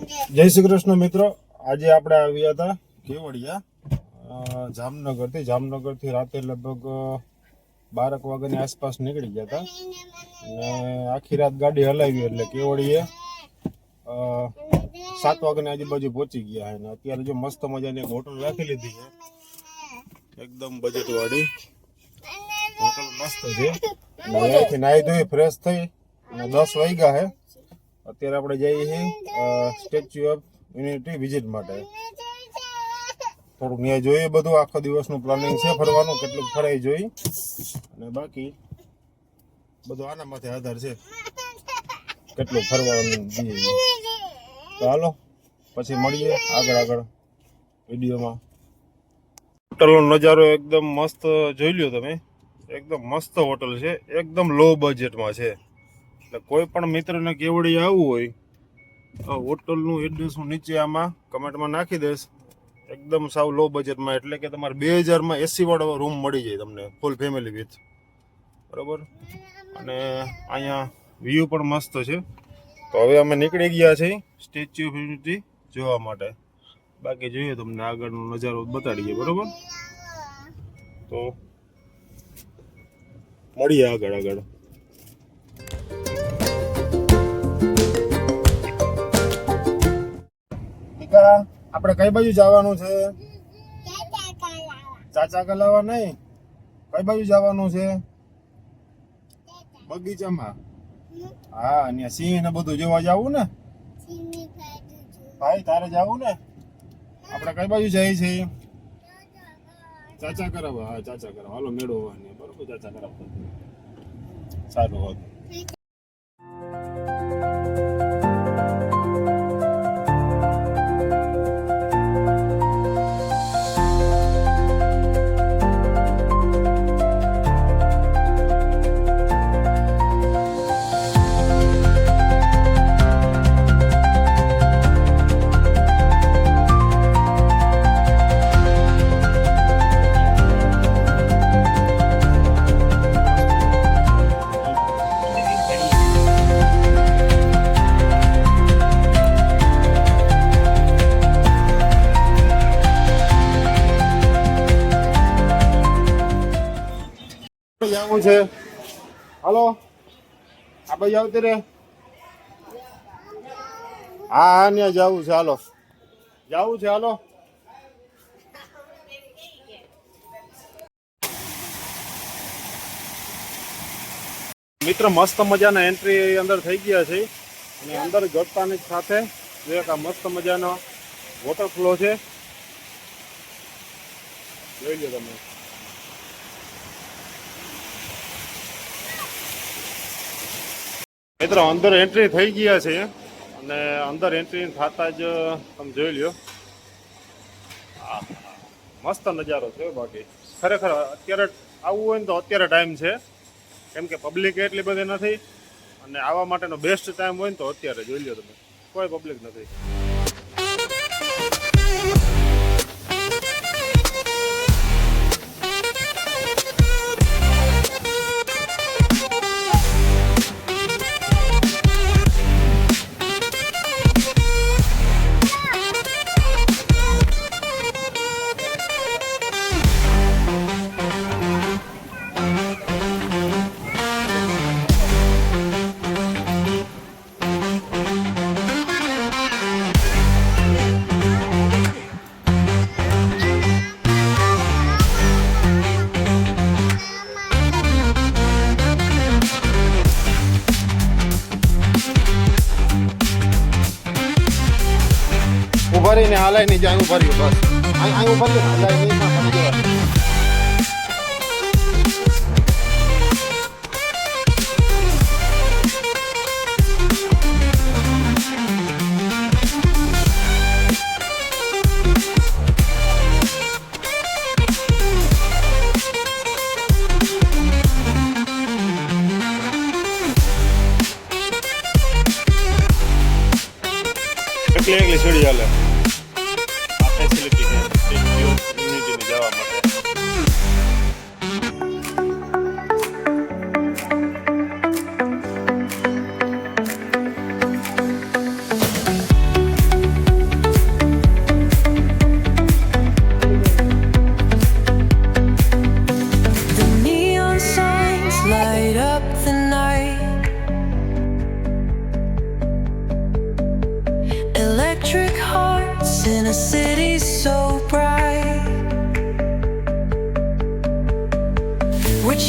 જય શ્રી કૃષ્ણ મિત્રો, આજે આપણે આવ્યા હતા કેવડિયા જામનગરથી રાતે લગભગ 12 વાગ્યાની આસપાસ નીકળી ગયા હતા અને આખી રાત ગાડી હલાવી એટલે કેવડીએ 7 વાગ્યાની આજુબાજુ પહોંચી ગયા અને અત્યારે જો મસ્ત મજાની એક હોટલ રાખી લીધી છે, એકદમ બજેટ વાળી હોટલ મસ્ત છે. અહીંયાથી નાહી ધોઈ ફ્રેશ થઈ અને 10 વાગ્યા છે. અત્યારે આપણે જઈએ છીએ સ્ટેચ્યુ ઓફ યુનિટી વિઝિટ માટે. થોડુંક ત્યાં જોઈએ, બધું આખો દિવસનું પ્લાનિંગ છે ફરવાનું, કેટલું ફરાઈ જોઈ અને બાકી બધું આના માથે આધાર છે કેટલું ફરવાનું જઈએ. તો હાલો પછી મળીએ આગળ વિડીયોમાં. હોટલનો નજારો એકદમ મસ્ત જોઈ લ્યો તમે, એકદમ મસ્ત હોટલ છે, એકદમ લો બજેટમાં છે. એટલે કોઈ પણ મિત્રને કેવડી આવવું હોય તો હોટલનું એડ્રેસ હું નીચે આમાં કમેન્ટમાં નાખી દઈશ. એકદમ સાવ લો બજેટમાં, એટલે કે તમારે 2000માં AC વાળો રૂમ મળી જાય તમને, ફૂલ ફેમિલી વિથ, બરાબર. અને અહીંયા વ્યૂ પણ મસ્ત છે. તો હવે અમે નીકળી ગયા છીએ સ્ટેચ્યુ ઓફ યુનિટી જોવા માટે. બાકી જોઈએ તમને આગળનો નજારો બતાડીએ, બરાબર. તો મળીએ આગળ. આપણે કઈ બાજુ જવાનું છે? ચાચા કલાવા નહીં, કઈ બાજુ જવાનું છે? બગીચામાં. હા, અને સિંહ ને બધું જોવા જવું ને ભાઈ? તારે જવું ને? આપણે કઈ બાજુ જઈએ છીએ? ચાચા કરાવવા. હા, ચાચા કરાવવા. હાલો મેળો હોવાની, બરોબર. ચાચા કરાવવા સારું હોત. જવું છે. હાલો આ બાજુ આવતી રે. હા, ત્યાં જવું છે. હાલો જવું છે. હાલો મિત્ર, મસ્ત મજાના એન્ટ્રી અંદર થઈ ગયા છે અને અંદર ગળતાની સાથે એક આ મસ્ત મજાનો વોટરફ્લો છે, જોઈ લો તમે. મિત્રો અંદર એન્ટ્રી થઈ ગયા છે અને અંદર એન્ટ્રી થતા જ તમે જોઈ લ્યો, મસ્ત નજારો છે. બાકી ખરેખર અત્યારે આવવું હોય ને તો અત્યારે ટાઈમ છે, કેમ કે પબ્લિક એટલી બધી નથી અને આવવા માટેનો બેસ્ટ ટાઈમ હોય ને તો અત્યારે જોઈ લ્યો તમે, કોઈ પબ્લિક નથી. ઉભા રહીને હાલાય નહીં જાય, ઉભા રહ્યો બસ. અહીં ઉભા રહ્યો, હાલાય નહીં. એકલી સીડી હાલે. આ ફેસિલિટી છે યુનિટીને જવા માટે. up the night. Electric hearts in a city so bright. We're